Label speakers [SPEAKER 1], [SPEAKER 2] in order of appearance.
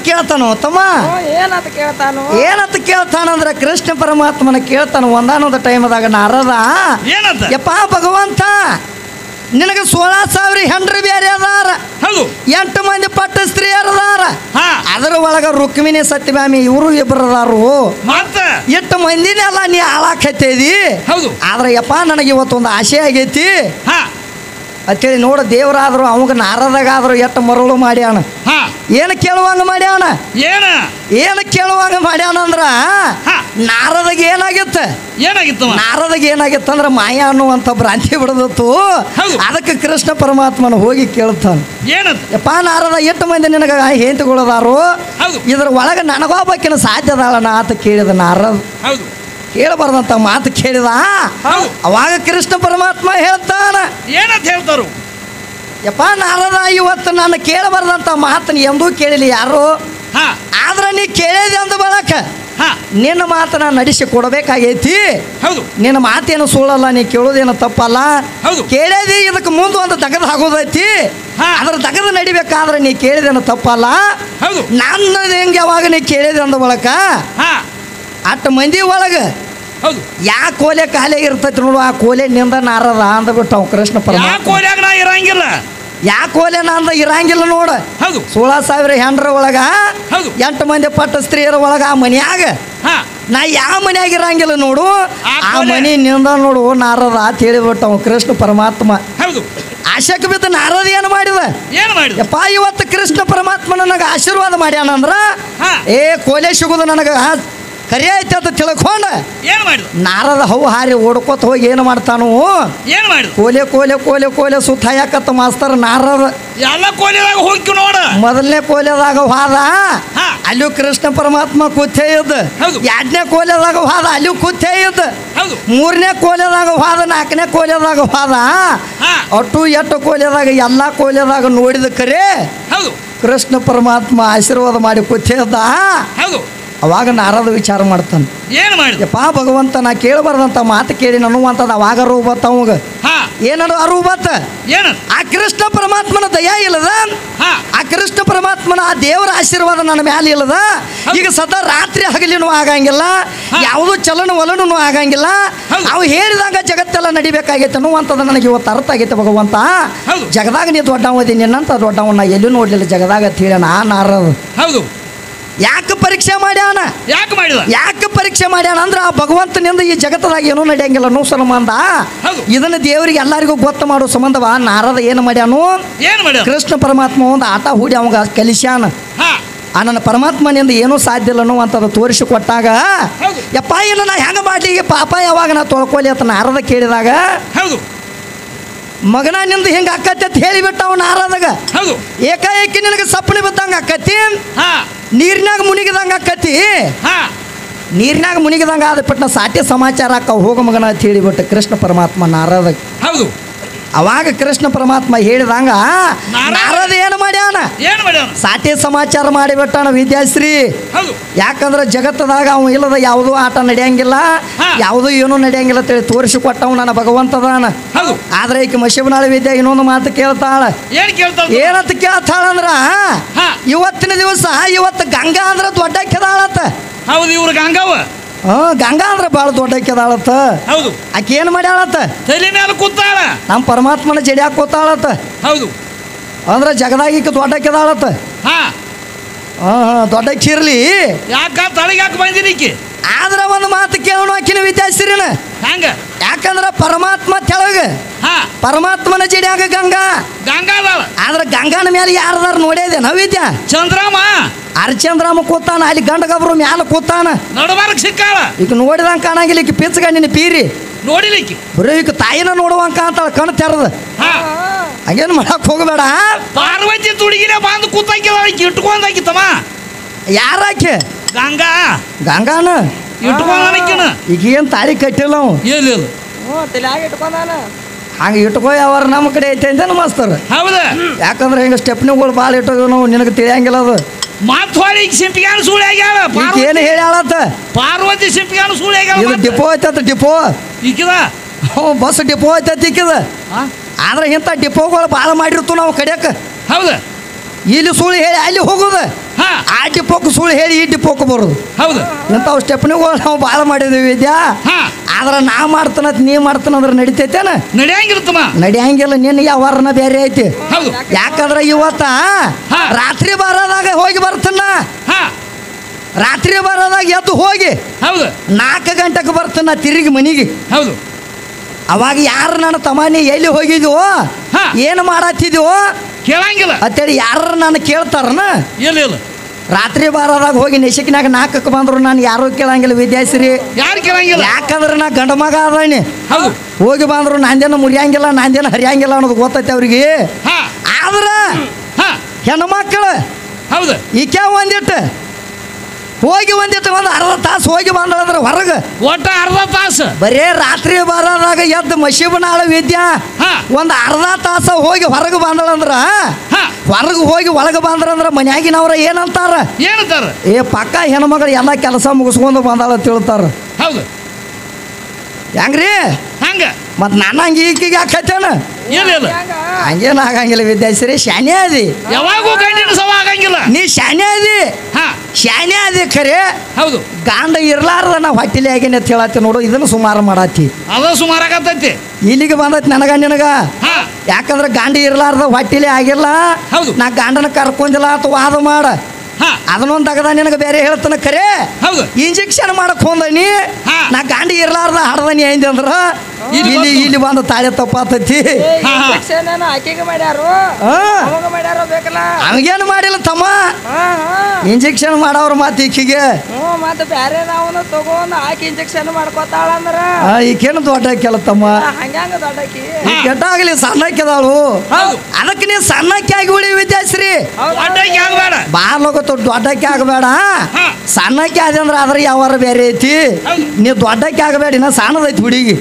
[SPEAKER 1] ಕೇಳ್ತಾನೋ ತಮ್ಮ? ಏನಂತ ಕೇಳ್ತಾನಂದ್ರೆ ಕೃಷ್ಣ ಪರಮಾತ್ಮನ ಕೇಳ್ತಾನ ಒಂದಾನೊಂದು ಟೈಮದಾಗ ನಾರದ ಯಪ್ಪ ಭಗವಂತ ನಿನಗೆ 16,000 ಹೆಂಡ್ರಿ ಬೇರೆ ಅದಾರ, 8 ಮಂದಿ ಪಟ್ಟ ಸ್ತ್ರೀಯರು ಅದಾರ, ಅದರ ಒಳಗ ರುಕ್ಮಿಣಿ ಸತ್ಯಭಾಮಿ ಇವರು ಇಬ್ಬರು ಅದಾರು, 8 ಮಂದಿನೇ ಅಲ್ಲ ನೀ ಹಾಳಾಕತ್ತೇದಿ. ಆದ್ರೆ ಯಪ್ಪ ನನಗೆ ಇವತ್ತೊಂದು ಆಸೆ ಆಗೈತಿ ಅಂತೇಳಿ ನೋಡ. ದೇವರಾದ್ರು ಅವಾಗ ನಾರದಾಗಾದ್ರು ಎಷ್ಟು ಮರಳು ಮಾಡ್ಯಾನ. ಏನು ಕೇಳುವಂಗ ಮಾಡ್ಯಾನ? ಏನು ಕೇಳುವಂಗ ಮಾಡ್ಯಾನ ಅಂದ್ರ ನಾರದಾಗ ಏನಾಗಿತ್ತು? ನಾರದಾಗ ಏನಾಗಿತ್ತಂದ್ರ ಮಾಯಾ ಅನ್ನುವಂತ ಭ್ರಾಂತಿ ಬಿಡದತ್ತು. ಅದಕ್ಕೆ ಕೃಷ್ಣ ಪರಮಾತ್ಮನ ಹೋಗಿ ಕೇಳ್ತಾನ, ಯಪ್ಪ ನಾರದ 8 ಮಂದಿ ನಿನಗ ಹೆಂಡತಿಗಳದಾರು, ಇದ್ರ ಒಳಗ ನನಗೊಬ್ಬಕಿನ ಸಾಧ್ಯ ಅದಾಳಣ ಅಂತ ಕೇಳಿದ ನಾರದ. ಕೇಳಬಾರ್ದಂತ ಮಾತು ಕೇಳಿದ. ಅವಾಗ ಕೃಷ್ಣ ಪರಮಾತ್ಮ ಹೇಳ್ತಾನ,
[SPEAKER 2] ಏನಂತ ಹೇಳ್ತಾರು?
[SPEAKER 1] ಯಪ್ಪ ನಾರದ ಇವತ್ತು ನಾನು ಕೇಳಬಾರ್ದಂತ ಮಾತನ್ನ ಎಂದೂ ಕೇಳಿಲ್ಲ ಯಾರು. ಆದ್ರೆ ನೀ ಕೇಳಿದೆ ಅಂದ ಬಳಕ ನಿನ್ನ ಮಾತನ್ನ ನಡೆಸಿ ಕೊಡಬೇಕಾಗೈತಿ. ನಿನ್ನ ಮಾತೇನು ಸುಳ್ಳಲ್ಲ, ನೀ ಕೇಳೋದೇನು ತಪ್ಪಲ್ಲ. ಕೇಳಿದಿ, ಇದಕ್ಕೆ ಮುಂದೆ ಒಂದು ದಗದ ಆಗೋದೈತಿ, ಅದ್ರ ದಗದ ನಡಿಬೇಕಾದ್ರೆ ನೀ ಕೇಳಿದೇನು ತಪ್ಪಲ್ಲ. ನನ್ನದು ಹೆಂಗೆ ಯಾವಾಗ ನೀ ಕೇಳಿದೆ ಅಂದ ಬಳಕ 8 ಮಂದಿ ಒಳಗ ಯಾ ಕೋಲೆ ಕಾಲೇ ಇರ್ತೈತಿ ನೋಡು, ಆ ಕೋಲೆ ನಿಂದ ನಾರದ ಅಂದ್ಬಿಟ್ಟು ಅವ್ ಕೃಷ್ಣ ಪರಮಾತ್ಮ.
[SPEAKER 2] ಇರಂಗಿಲ್ಲ
[SPEAKER 1] ಯಾ ಕೋಲೆ ನಂದ ಇರಂಗಿಲ್ಲ ನೋಡು. 16,000 ಹೆಂಡ್ರ ಒಳಗ 8 ಮಂದಿ ಪಟ್ಟ ಸ್ತ್ರೀಯರ ಒಳಗ ಆ ಮನ್ಯಾಗ ನಾ ಯಾವ ಮನ್ಯಾಗ ಇರಂಗಿಲ್ಲ ನೋಡು, ಆ ಮನಿ ನಿಂದ ನೋಡು ನಾರದ ಅಂತ ಹೇಳಿಬಿಟ್ಟು ಅವ್ ಕೃಷ್ಣ ಪರಮಾತ್ಮ. ಆಶಕ್ಕೆ ಬಿದ್ದ ನಾರದ ಏನು ಮಾಡಿದ? ಯಪ್ಪ ಇವತ್ತು ಕೃಷ್ಣ ಪರಮಾತ್ಮ ನನಗೆ ಆಶೀರ್ವಾದ ಮಾಡ್ಯಾನಂದ್ರ ಕೋಲೆ ಸಿಗುದು ನನಗ ಕರಿ ಐತೆ ಅಂತ ತಿಳ್ಕೊಂಡ ನಾರದ ಹವು ಹಾರಿ ಓಡ್ಕೋತ ಹೋಗಿ ಏನು ಮಾಡ್ತಾನು? ಕೋಲೆ ಕೋಲೆ ಕೋಲೆ ಕೋಲೆ ಸುತ್ತ ಹಾಕತ್ತ ಮಾಸ್ತರ್ ನಾರದ. ಮೊದಲನೇ ಕೋಲೆದಾಗ ಹೋದ, ಅಲ್ಲಿಯೂ ಕೃಷ್ಣ ಪರಮಾತ್ಮ ಕೂತೇ ಇದ್ದ. 2ನೇ ಕೋಲೆದಾಗ ಹೋದ, ಅಲ್ಲಿಯೂ ಕೂತೇ ಇದ್ದ. 3ನೇ ಕೋಲೆದಾಗ ಹೋದ, 4ನೇ ಕೋಲೆದಾಗ ಹೋದ. ಅಟ್ಟು 8 ಕೋಲೆದಾಗ ಎಲ್ಲಾ ಕೋಲೆದಾಗ ನೋಡಿದ ಕರೆ ಕೃಷ್ಣ ಪರಮಾತ್ಮ ಆಶೀರ್ವಾದ ಮಾಡಿ ಕೂತೇ ಇದ್ದ. ಅವಾಗ ನಾರದ ವಿಚಾರ ಮಾಡ್ತಾನೆ, ಯಪ್ಪ ಭಗವಂತ ನಾ ಕೇಳಬಾರ್ದಂತ ಮಾತು ಕೇಳಿ ಅನ್ನುವಂಥದ್ದು ಅವಾಗ ಅರಿವು ಬತ್ತ. ಅವಾಗ ಏನದು ಅರಿವು ಬತ್ತ? ಆ ಕೃಷ್ಣ ಪರಮಾತ್ಮನ ದಯಾ ಇಲ್ಲದ, ಆ ಕೃಷ್ಣ ಪರಮಾತ್ಮನ ಆ ದೇವರ ಆಶೀರ್ವಾದ ನನ್ನ ಮ್ಯಾಲ ಇಲ್ಲದ. ಈಗ ಸದಾ ರಾತ್ರಿ ಹಗಲಿನೂ ಆಗಂಗಿಲ್ಲ, ಯಾವುದೂ ಚಲನ ವಲನೂ ಆಗಂಗಿಲ್ಲ. ಅವು ಹೇಳಿದಾಗ ಜಗತ್ತೆಲ್ಲ ನಡಿಬೇಕಾಗೈತೆ ಅನ್ನುವಂಥದ್ದು ನನಗೆ ಇವತ್ತು ಅರ್ಥ ಆಗೈತೆ. ಭಗವಂತ ಜಗದಾಗ ನೀ ದೊಡ್ಡವದಿ, ನಿನ್ನಂತ ದೊಡ್ಡವನ್ನ ಎಲ್ಲೂ ನೋಡ್ಲಿಲ್ಲ ಜಗದಾಗ ಅಂತ ಹೇಳ ನಾರದ. ಯಾಕೆ ಪರೀಕ್ಷೆ ಮಾಡ್ಯಾನ? ಯಾಕೆ ಪರೀಕ್ಷೆ ಮಾಡ್ಯಾನ ಅಂದ್ರೆ ಆ ಭಗವಂತನಿಂದ ಈ ಜಗತ್ತದಾಗ ಏನೂ ನಡೆಯಂಗಿಲ್ಲ ಅನ್ನೋ ಸಂಬಂಧ. ಇದನ್ನ ದೇವರಿಗೆ ಎಲ್ಲರಿಗೂ ಗೊತ್ತು ಮಾಡೋ ಸಂಬಂಧವ ನಾರದ ಏನು ಮಾಡ್ಯಾನು? ಕೃಷ್ಣ ಪರಮಾತ್ಮ ಒಂದು ಆಟ ಹೂಡಿ ಅವಾಗ ಕಲಿಸ್ಯಾನ. ಆ ನನ್ನ ಪರಮಾತ್ಮನಿಂದ ಏನೂ ಸಾಧ್ಯ ಇಲ್ಲ ಅನ್ನುವಂಥದ್ದು ತೋರಿಸಿ ಕೊಟ್ಟಾಗ ಯಪ್ಪ ಇಲ್ಲ ನಾ ಹೆಂಗ ಮಾಡ್ಲಿ ಪಾಪ ಯಾವಾಗ ನಾ ತೊಳ್ಕೊಲಿ ಅಂತ ನಾರದ ಕೇಳಿದಾಗ ಮಗನ ನಿಂದು ಹಿಂಗ ಅಕ್ಕತಿ ಅಂತ ಹೇಳಿಬಿಟ್ಟ ಅವ ನಾರದಾಗ. ಏಕಾಏಕಿ ನಿನಗೆ ಸಪ್ಪಣಿ ಬಿದ್ದಂಗ ಅಕ್ಕತಿ, ನೀರಿನಾಗ ಮುನಿಗಿದಂಗ ಅಕ್ಕತಿ. ನೀರಿನಾಗ ಮುನಿಗಿದಂಗ ಆದ ಪಟ್ನ ಸಾಟಿ ಸಮಾಚಾರ ಅಕ್ಕ ಹೋಗ ಮಗನ ಅಂತ ಹೇಳಿಬಿಟ್ಟು ಕೃಷ್ಣ ಪರಮಾತ್ಮ ನಾರದಾಗ. ಅವಾಗ ಕೃಷ್ಣ ಪರಮಾತ್ಮ ಹೇಳಿದಂಗ ನಾರದ ಏನು ಮಾಡ್ಯಾನ? ಸಾಟಿ ಸಮಾಚಾರ ಮಾಡಿಬಿಟ್ಟಾನ ವಿದ್ಯಾಶ್ರೀ. ಯಾಕಂದ್ರೆ ಜಗತ್ತದಾಗ ಅವ ಇಲ್ಲದ ಯಾವುದೂ ಆಟ ನಡೆಯಂಗಿಲ್ಲ, ಯಾವುದೂ ಏನೂ ನಡೆಯಂಗಿಲ್ಲ ಅಂತೇಳಿ ತೋರಿಸಿ ಕೊಟ್ಟವ್ ನನ್ನ ಭಗವಂತದಾನ. ಆದ್ರೆ ಈಕೆ ಮಶಿಬನಾಳ ವಿದ್ಯೆ ಇನ್ನೊಂದು ಮಾತು ಕೇಳ್ತಾಳ. ಏನಂತ ಕೇಳ್ತಾಳಂದ್ರ ಇವತ್ತಿನ ದಿವಸ ಇವತ್ತು ಗಂಗಾ ಅಂದ್ರ ದೊಡ್ಡ ಕೆದಾಳತ್ತ.
[SPEAKER 2] ಇವ್ರು ಗಂಗಾವ
[SPEAKER 1] ಗಂಗಾ ಅಂದ್ರೆ ಭಾಳ ದೊಡ್ಡ ಕೆದಾಳತ್ತ. ಆಕೆ ಏನ್ ಮಾಡ್ಯಾಳತ್ತ?
[SPEAKER 2] ತಲೆ ಮೇಲೆ ಕೂತಾಳ,
[SPEAKER 1] ನಮ್ಮ ಪರಮಾತ್ಮನ ಜಡಿಯಾಕ ಕೂತಾಳತ್ತ. ಅಂದ್ರೆ ಜಗದಾಗ ಈಕೆ ದೊಡ್ಡ ಕೆದಾಳತ್ತ. ದೊಡ್ಡ ಕಿರ್ಲಿ
[SPEAKER 2] ಯಾಕ ತಳಗ್ಯಾಕ ಬಂದಿನಿಕ್ಕಿ.
[SPEAKER 1] ಆದ್ರೆ ಒಂದು ಮಾತು ಕೇಳೋಣ ಆಕಿನ ವಿದ್ಯಾಶ್ರೀನ
[SPEAKER 2] ಹಂಗ.
[SPEAKER 1] ಯಾಕಂದ್ರ ಪರಮಾತ್ಮ ತೆಳಗ, ಪರಮಾತ್ಮನ ಜಡಿಯಾಗ ಗಂಗಾ. ಆದ್ರೆ ಗಂಗಾನ ಮೇಲೆ ಯಾರದಾರ ನೋಡ್ಯದೆ ನವಿದ್ಯಾ?
[SPEAKER 2] ಚಂದ್ರಾಮ
[SPEAKER 1] ಹರಿಚಂದ್ರಾಮ ಕೂತಾನ, ಅಲ್ಲಿ ಗಂಡ ಗಬ್ರು ಮ್ಯಾಲ ಕೂತಾನ.
[SPEAKER 2] ಸಿಕ್ಕಾಳ
[SPEAKER 1] ಈಗ ನೋಡಿದಂಗ ಕಾಣಂಗಿಲ್ಲ. ಈಕ ಪಿಚ್ಚಗಣ್ಣಿನ ಪೀರಿ
[SPEAKER 2] ನೋಡಿಲಿಕ್ಕೆ
[SPEAKER 1] ಬರೀ ಈಗ ತಾಯಿನ ನೋಡುವಂಕ ಅಂತಾಳ ಕಣ್ ತೆರೆದ. ಹಂಗೇನು ಮಾಡಕ್ ಹೋಗಬೇಡ.
[SPEAKER 2] ಪಾರ್ವತಿ ತುಡುಗಿನ ಬಂದು ಕೂತಾಕಿದ ಇಟ್ಕೊಂಡಾಕಿತ್ತಮ್ಮ.
[SPEAKER 1] ಯಾರಾಕೆ?
[SPEAKER 2] ಗಂಗಾ.
[SPEAKER 1] ಗಂಗಾನ
[SPEAKER 2] ಇಟ್ಕೊಂಡ.
[SPEAKER 1] ಈಗ ಏನ್ ತಾಳಿ ಕಟ್ಟಿಲ್ಲ ಅವ. ಹಂಗ ಇಟ್ಕೋ ಯಾವಾರ ನಮ್ಮ ಕಡೆ ಐತೆ ಅಂತ ಮಾಸ್ತರ್.
[SPEAKER 2] ಹೌದಾ?
[SPEAKER 1] ಯಾಕಂದ್ರೆ ಹಿಂಗ ಸ್ಟೆಪ್ನಿಗಳು ಭಾಳ ಇಟ್ಟೋದು ನಾವು ನಿನಗೆ ತಿಳಿಯಂಗಿಲ್ಲ ಅದು.
[SPEAKER 2] ಮಾತ್ವಾಡಿ ಸಿಂಪಿಗಾನ ಸುಳ್ಳು ಆಗ್ಯಾಳ.
[SPEAKER 1] ಏನು ಹೇಳ್ಯಾಳತ್ತ?
[SPEAKER 2] ಪಾರ್ವತಿ ಸಿಂಪಿಗಾನ ಸುಳ್ಳು ಆಗ್ಯಾಳ.
[SPEAKER 1] ಡಿಪೋ ಐತತ್ತ ಡಿಪೋ
[SPEAKER 2] ಈಕಿದ.
[SPEAKER 1] ಬಸ್ ಡಿಪೋ ಐತತ್ ಈಕಿದ. ಆದ್ರೆ ಇಂಥ ಡಿಪೋಗಳು ಭಾಳ ಮಾಡಿರ್ತು ನಾವು ಕಡಿಯಕ.
[SPEAKER 2] ಹೌದಾ?
[SPEAKER 1] ಇಲ್ಲಿ ಸುಳ್ಳು ಹೇಳಿ ಅಲ್ಲಿ ಹೋಗುದ. ಆ ಟಿಪ್ಪೋಕು ಸುಳ್ಳು ಹೇಳಿ ಈ ಟಿಪ್ಪೋಕು ಬರೋದು.
[SPEAKER 2] ಹೌದು.
[SPEAKER 1] ಇಂಥವು ಸ್ಟೆಪ್ನಿಗಳು ನಾವು ಭಾಳ ಮಾಡಿದ್ದೀವಿ ವಿದ್ಯಾ. ಆದ್ರೆ ನಾ ಮಾಡ್ತಾನತ್ ನೀ ಮಾಡ್ತಾನಂದ್ರೆ ನಡಿತೈತೇನ?
[SPEAKER 2] ನಡೆಯಂಗಿರ್ತಮ್ಮ.
[SPEAKER 1] ನಡೆಯಂಗಿಲ್ಲ. ನಿನ್ನ ಯಾವಾರನ ಬೇರೆ ಐತಿ.
[SPEAKER 2] ಹೌದು.
[SPEAKER 1] ಯಾಕಂದ್ರೆ ಇವತ್ತ ರಾತ್ರಿ ಬರೋದಾಗ ಹೋಗಿ ಬರ್ತಾನ. ರಾತ್ರಿ ಬರೋದಾಗ ಎದ್ದು ಹೋಗಿ
[SPEAKER 2] ಹೌದು
[SPEAKER 1] 4 ಗಂಟೆಗೆ ಬರ್ತಾನ ತಿರುಗಿ ಮನಿಗೆ.
[SPEAKER 2] ಹೌದು.
[SPEAKER 1] ಅವಾಗ ಯಾರು ನನ್ನ ತಮಾನಿ ಎಲ್ಲಿ ಹೋಗಿದ್ವೋ ಏನು ಮಾಡತ್ತಿದ್ವೋ
[SPEAKER 2] ಕೇಳಂಗಿಲ್ಲ
[SPEAKER 1] ಅಂತೇಳಿ ಯಾರು ನಾನು ಕೇಳ್ತಾರನ?
[SPEAKER 2] ಇಲ್ಲ.
[SPEAKER 1] ರಾತ್ರಿ ಬಾರದಾಗ ಹೋಗಿ ನೆಶಕ್ನಾಗ 4ಕ್ಕೆ ಬಂದ್ರು ನಾನು ಯಾರು ಕೇಳಂಗಿಲ್ಲ ವಿದ್ಯಾಶ್ರೀ.
[SPEAKER 2] ಯಾರು ಕೇಳಂಗಿಲ್ಲ.
[SPEAKER 1] ಯಾಕಂದ್ರೆ ನಾ ಗಂಡ ಮಗ ಅದಾನಿ.
[SPEAKER 2] ಹೌದು.
[SPEAKER 1] ಹೋಗಿ ಬಂದ್ರು ನಂದೇನು ಮುರಿಯಂಗಿಲ್ಲ ನಂದೇನು ಹರಿಯಂಗಿಲ್ಲ ಅನ್ನೋದು ಗೊತ್ತೈತೆ ಅವ್ರಿಗೆ. ಆದ್ರ ಹೆಣ್ಮಕ್ಳು
[SPEAKER 2] ಹೌದು
[SPEAKER 1] ಈಕೆ ಒಂದಿಟ್ಟು ಹೋಗಿ ಒಂದು ಅರ್ಧ ತಾಸು ಹೋಗಿ ಬಂದ್ರೆ ಹೊರಗೆ
[SPEAKER 2] ಒಟ್ಟ ಅರ್ಧ ತಾಸು
[SPEAKER 1] ಬರೇ ರಾತ್ರಿ ಬರೋದಾಗ ಎದ್ದು ಮಶೀಬನಾಳ ವಿದ್ಯಾ ಒಂದು ಅರ್ಧ ತಾಸ ಹೋಗಿ ಹೊರಗೆ ಬಂದಳಂದ್ರ ಹೊರಗೆ ಹೋಗಿ ಒಳಗೆ ಬಂದ್ರಂದ್ರ ಮನ್ಯಾಗಿನವ್ರ ಏನಂತಾರ? ಏ ಪಕ್ಕ ಹೆಣ್ಮಗಳು ಎಲ್ಲ ಕೆಲಸ ಮುಗಿಸ್ಕೊಂಡು ಬಂದಾಳ ತಿಳ್ತಾರ.
[SPEAKER 2] ಹೌದು.
[SPEAKER 1] ಹೆಂಗ್ರಿ
[SPEAKER 2] ಹಂಗ
[SPEAKER 1] ಮತ್ ನಾನು ಹಂಗೆ ಈಕಿಗೆ ಹಾಕತ್ತೇನ? ಹಂಗೇನು ಆಗಂಗಿಲ್ಲ ವಿದ್ಯಾಶ್ರೀ. ಶಾನೆ ಅದಿ
[SPEAKER 2] ಯಾವಾಗೂ ಗಂಡಿನ ಸವ ಆಗಂಗಿಲ್ಲ.
[SPEAKER 1] ನೀ ಶಾನೆ ಅದಿ ಶಾನೆ ಅದಿ ಖರೆ.
[SPEAKER 2] ಹೌದು.
[SPEAKER 1] ಗಂಡ ಇರ್ಲಾರ್ದ ನಾ ಹೊಟ್ಟಿಲಿ ಆಗಿನ ಅಂತ ಹೇಳತ್ತಿ ನೋಡು. ಇದನ್ನು ಸುಮಾರು ಮಾಡತ್ತಿ.
[SPEAKER 2] ಅದ ಸುಮಾರು ಆಗತ್ತೈತಿ.
[SPEAKER 1] ಇಲ್ಲಿಗೆ ಬಂದೈತಿ ನನಗ ನಿನಗ. ಯಾಕಂದ್ರೆ ಗಂಡ ಇರ್ಲಾರ್ದ ಹೊಟ್ಟಿಲಿ ಆಗಿಲ್ಲ. ನಾ ಗಂಡನ ಕರ್ಕೊಂಡಿಲ್ಲ ಅಂತ ವಾದ ಮಾಡ. ಅದನ್ನೊಂದು ತಗದ ನಿನಗೆ ಬೇರೆ ಹೇಳ್ತಾನ ಖರೆ. ಇಂಜೆಕ್ಷನ್ ಮಾಡಕ್ ಹೋದನಿ ನಾ ಗಂಡ ಇರ್ಲಾರ್ದ ಹಾಡ್ದನಿ ಐಂದಿ ಅಂದ್ರ ಇಲ್ಲಿ ಬಂದು ತಾಳೆ ತಪ್ಪಾತೈತಿ. ಹಂಗೇನು ಮಾಡಿಲ್ಲ ತಮ್ಮ. ಇಂಜೆಕ್ಷನ್ ಮಾಡವ್ರ ಮಾತು ಈಕಿಗೆ ಈಕೇನು ದೊಡ್ಡ ಕೆಲತಮ್ಮ. ಕೆಟ್ಟಾಗಲಿ ಸಣ್ಣಕ್ಕಿದಾಳು. ಅದಕ್ಕೆ ನೀ ಸಣ್ಣಕ್ಕೆ ಆಗಿ ಉಳಿ ವಿದ್ಯಾಶ್ರೀ. ಬಾರ್ಲೋಗತ್ತ ದೊಡ್ಡಕ್ಕೆ ಆಗಬೇಡ. ಸಣ್ಣಕ್ಕೆ ಆದ ಅಂದ್ರೆ ಅದ್ರ ಯಾವಾರ ಬೇರೆ ಐತಿ. ನೀವು ದೊಡ್ಡಕ್ಕೆ ಆಗಬೇಡಿ. ನಾ ಸಣ್ಣದೈತಿ ಹುಡುಗಿ.